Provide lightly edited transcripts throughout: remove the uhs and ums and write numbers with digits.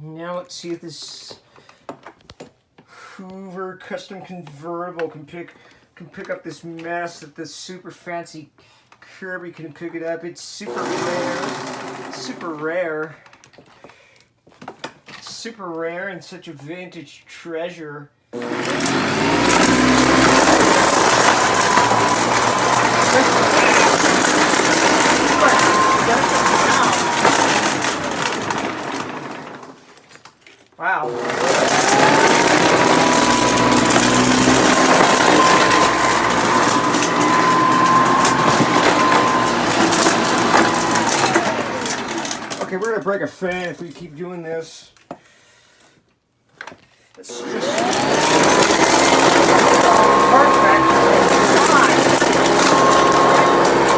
Now let's see if this Hoover Custom Convertible can pick up this mess that this super fancy Kirby can pick it up. It's super rare. Super rare and such a vintage treasure. Wow. Okay, we're gonna break a fan if we keep doing this. Let's just perfect.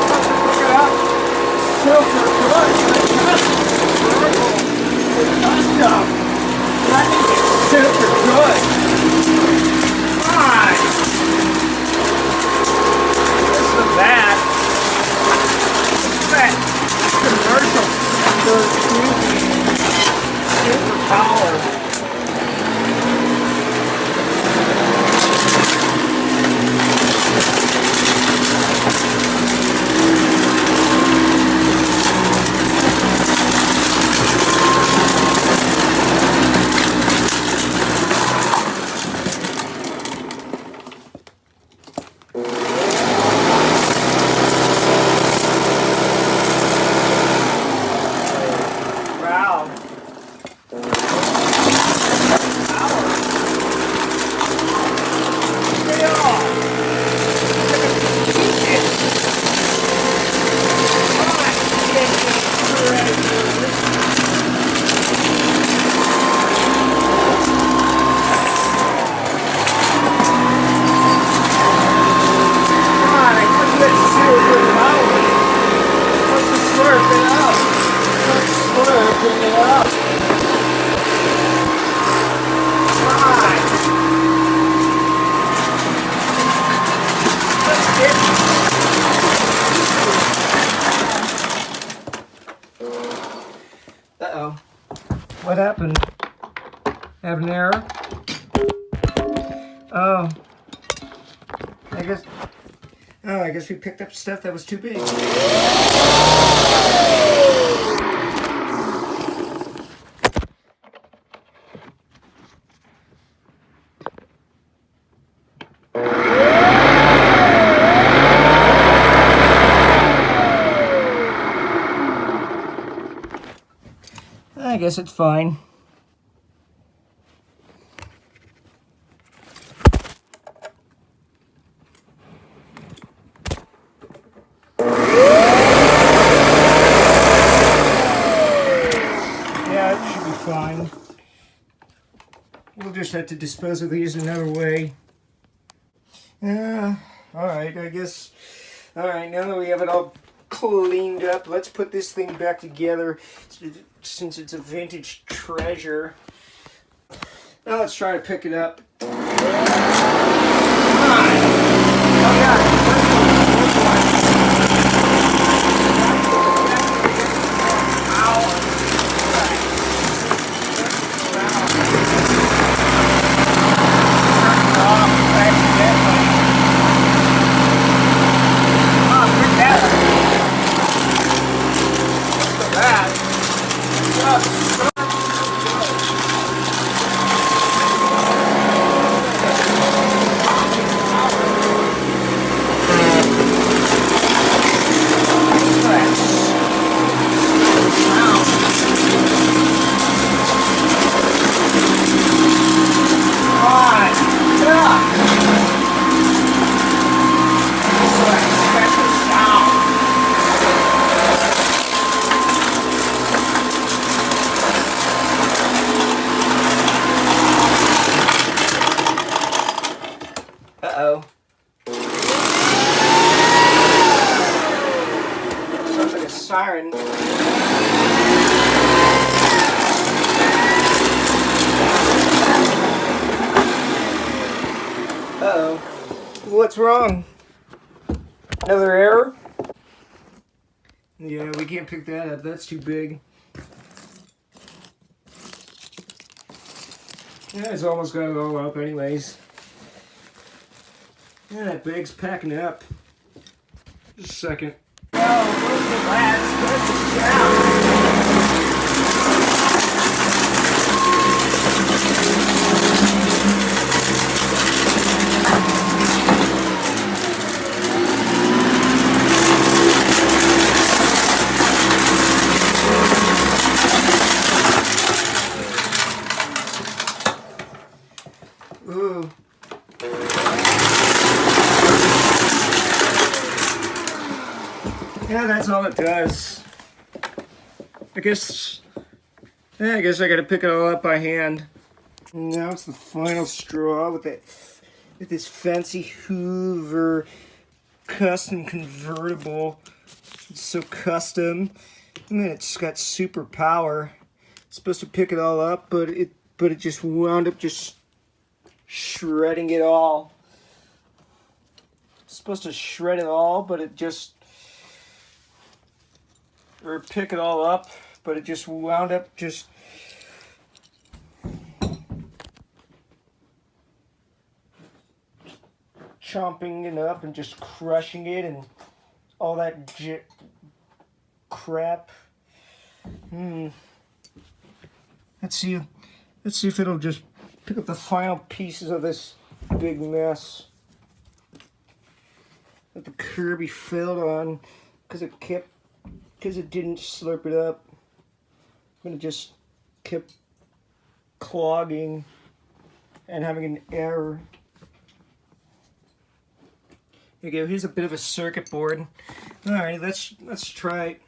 Look it up. Super good. Custom. That means it's super good. Fine. Listen to that. That commercial super power. Uh-oh. What happened? Have an error? Oh. I guess we picked up stuff that was too big. I guess it's fine. Yeah, it should be fine. We'll just have to dispose of these another way. Alright, I guess. Alright, now that we have it all cleaned up, let's put this thing back together since it's a vintage treasure. Now let's try to pick it up. Uh-oh. Sounds like a siren. Uh-oh. What's wrong? Another error? Yeah, we can't pick that up. That's too big. Yeah, it's almost got it all up anyways. Yeah, that bag's packing up. Just a second. Well, where's the last? Where's the sound? Ooh. Yeah, that's all it does. I guess I gotta pick it all up by hand. Now it's the final straw with this fancy Hoover Custom Convertible. It's so custom. I mean, it's got super power. It's supposed to pick it all up, but it just wound up just shredding it all. It's supposed to shred it all, but it just, or pick it all up, but it just wound up just chomping it up and just crushing it and all that crap. Let's see if it'll just pick up the final pieces of this big mess that the Kirby failed on because it didn't slurp it up. And it just kept clogging and having an error. Here you go. Here's a bit of a circuit board. All right, let's try it.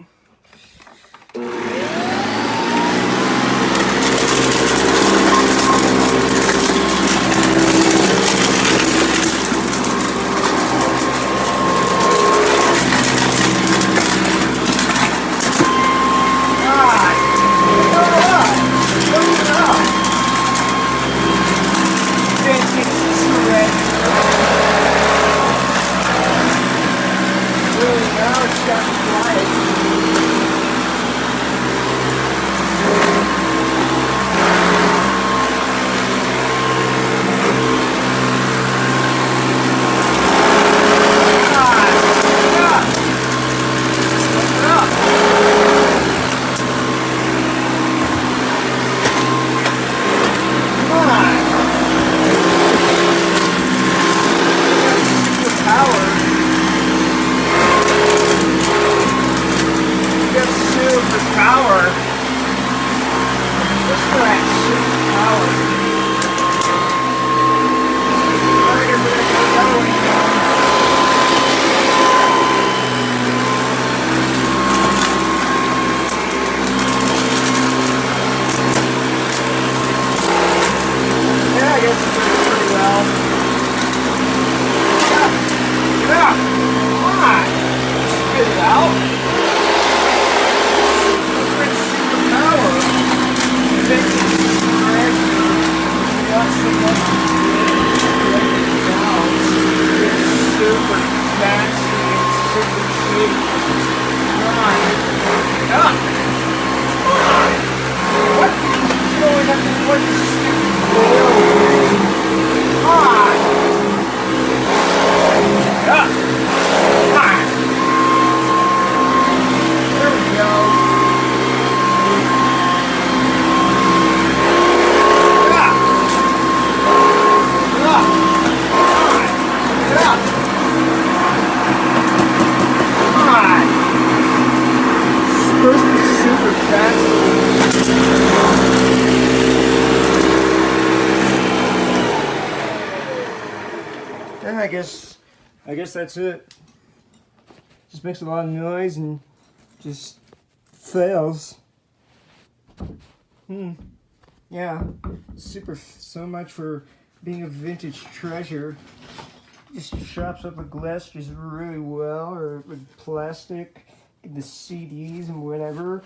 Yeah, I guess that's it. Just makes a lot of noise and just fails. Yeah, so much for being a vintage treasure. Just chops up the glass just really well, or with plastic, the CDs and whatever.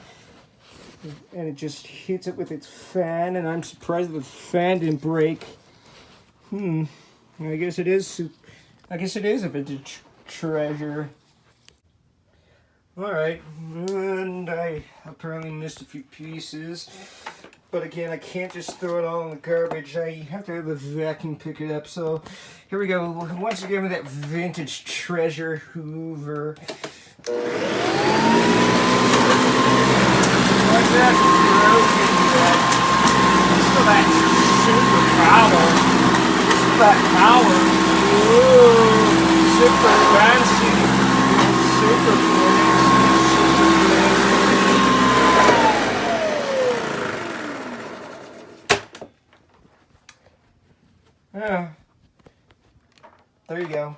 And it just hits it with its fan, and I'm surprised the fan didn't break. I guess it is a vintage treasure. Alright, and I apparently missed a few pieces. But again, I can't just throw it all in the garbage. I have to have a vacuum pick it up. So here we go. Once again with that vintage treasure Hoover. What's that broken yet? Still that super power. Still that power. Ooh, super fancy. Super fancy. Yeah. There you go.